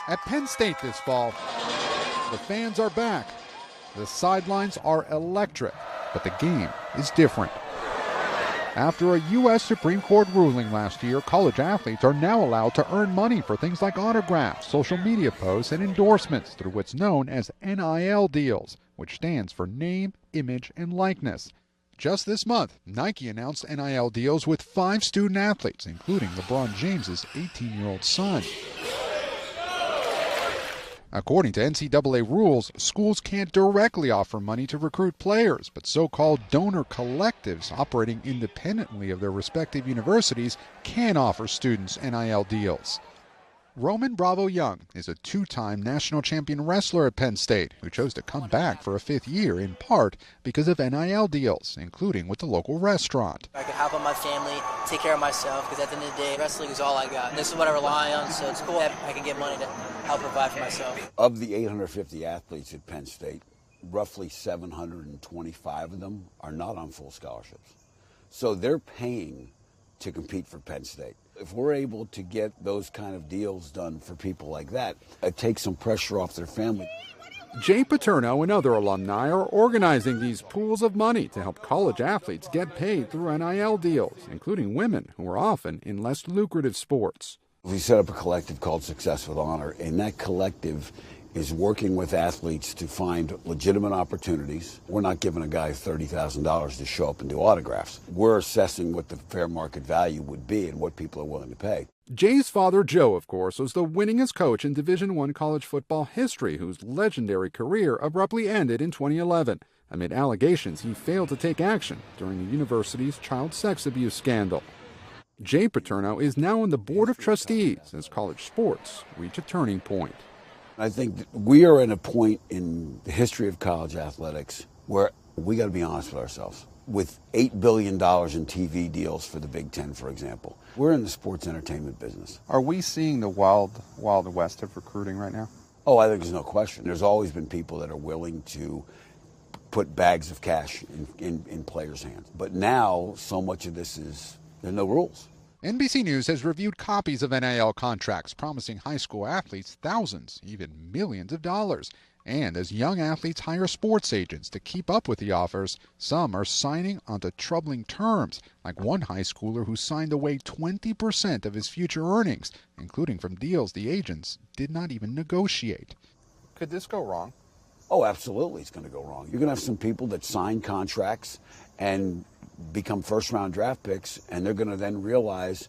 At Penn State this fall, the fans are back. The sidelines are electric, but the game is different. After a U.S. Supreme Court ruling last year, college athletes are now allowed to earn money for things like autographs, social media posts, and endorsements through what's known as NIL deals, which stands for name, image, and likeness. Just this month, Nike announced NIL deals with 5 student athletes, including LeBron James's 18-year-old son. According to NCAA rules, schools can't directly offer money to recruit players, but so-called donor collectives operating independently of their respective universities can offer students NIL deals. Roman Bravo Young is a 2-time national champion wrestler at Penn State who chose to come back for a 5th year in part because of NIL deals, including with the local restaurant. I can help out my family, take care of myself, because at the end of the day, wrestling is all I got. This is what I rely on, so it's cool that I can get money to help provide for myself. Of the 850 athletes at Penn State, roughly 725 of them are not on full scholarships. So they're paying to compete for Penn State. If we're able to get those kind of deals done for people like that, it takes some pressure off their family. Jay Paterno and other alumni are organizing these pools of money to help college athletes get paid through NIL deals, including women who are often in less lucrative sports. We set up a collective called Success with Honor, and that collective is working with athletes to find legitimate opportunities. We're not giving a guy $30,000 to show up and do autographs. We're assessing what the fair market value would be and what people are willing to pay. Jay's father, Joe, of course, was the winningest coach in Division I college football history, whose legendary career abruptly ended in 2011 amid allegations he failed to take action during the university's child sex abuse scandal. Jay Paterno is now on the board of trustees as college sports reach a turning point. I think we are at a point in the history of college athletics where we got to be honest with ourselves. With $8 billion in TV deals for the Big Ten, for example, we're in the sports entertainment business. Are we seeing the wild west of recruiting right now? Oh, I think there's no question. There's always been people that are willing to put bags of cash in players' hands. But now, so much of this is, there are no rules. NBC News has reviewed copies of NIL contracts promising high school athletes thousands, even millions of dollars. And as young athletes hire sports agents to keep up with the offers, some are signing onto troubling terms, like one high schooler who signed away 20% of his future earnings, including from deals the agents did not even negotiate. Could this go wrong? Oh, absolutely it's going to go wrong. You're going to have some people that sign contracts and become first-round draft picks, and they're going to then realize,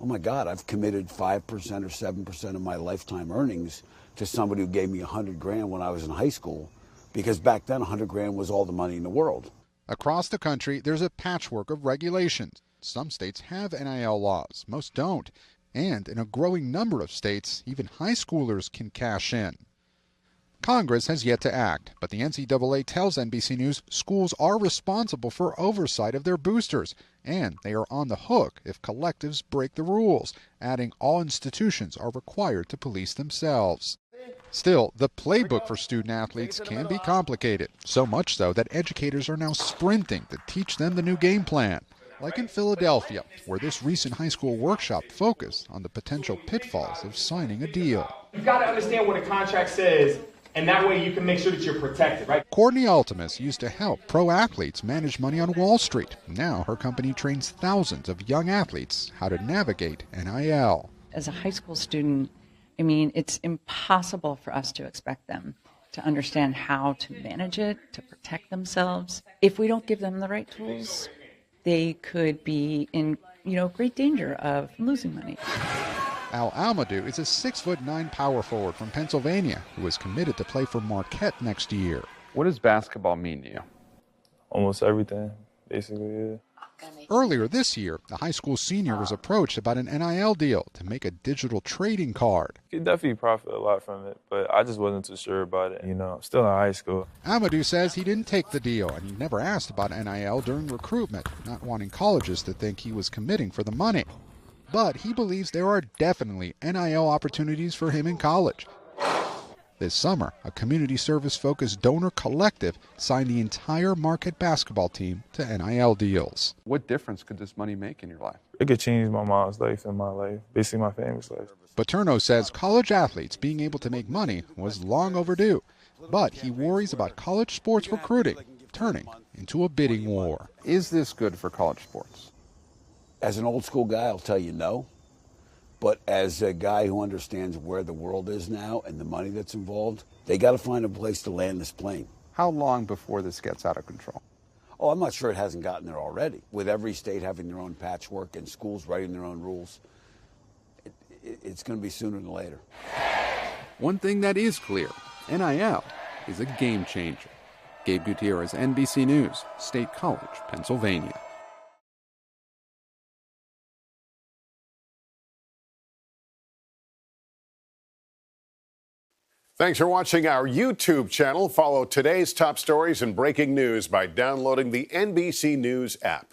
oh, my God, I've committed 5% or 7% of my lifetime earnings to somebody who gave me $100,000 when I was in high school, because back then $100,000 was all the money in the world. Across the country, there's a patchwork of regulations. Some states have NIL laws, most don't. And in a growing number of states, even high schoolers can cash in. Congress has yet to act, but the NCAA tells NBC News schools are responsible for oversight of their boosters, and they are on the hook if collectives break the rules, adding all institutions are required to police themselves. Still, the playbook for student athletes can be complicated, so much so that educators are now sprinting to teach them the new game plan. Like in Philadelphia, where this recent high school workshop focused on the potential pitfalls of signing a deal. You've got to understand what a contract says, and that way you can make sure that you're protected, right? Courtney Ultimus used to help pro athletes manage money on Wall Street. Now her company trains thousands of young athletes how to navigate NIL. As a high school student, I mean, it's impossible for us to expect them to understand how to manage it, to protect themselves. If we don't give them the right tools, they could be in, great danger of losing money. Al Almadou is a 6'9" power forward from Pennsylvania who is committed to play for Marquette next year. What does basketball mean to you? Almost everything, basically, yeah. Earlier this year, a high school senior was approached about an NIL deal to make a digital trading card. You definitely profit a lot from it, but I just wasn't too sure about it. I'm still in high school. Almadou says he didn't take the deal, and he never asked about NIL during recruitment, not wanting colleges to think he was committing for the money. But he believes there are definitely NIL opportunities for him in college. This summer, a community service-focused donor collective signed the entire Marquette basketball team to NIL deals. What difference could this money make in your life? It could change my mom's life and my life, basically my family's life. Paterno says college athletes being able to make money was long overdue, but he worries about college sports recruiting turning into a bidding war. Is this good for college sports? As an old school guy, I'll tell you no. But as a guy who understands where the world is now and the money that's involved, they got to find a place to land this plane. How long before this gets out of control? Oh, I'm not sure it hasn't gotten there already. With every state having their own patchwork and schools writing their own rules, it's going to be sooner than later. One thing that is clear, NIL is a game changer. Gabe Gutierrez, NBC News, State College, Pennsylvania. Thanks for watching our YouTube channel. Follow today's top stories and breaking news by downloading the NBC News app.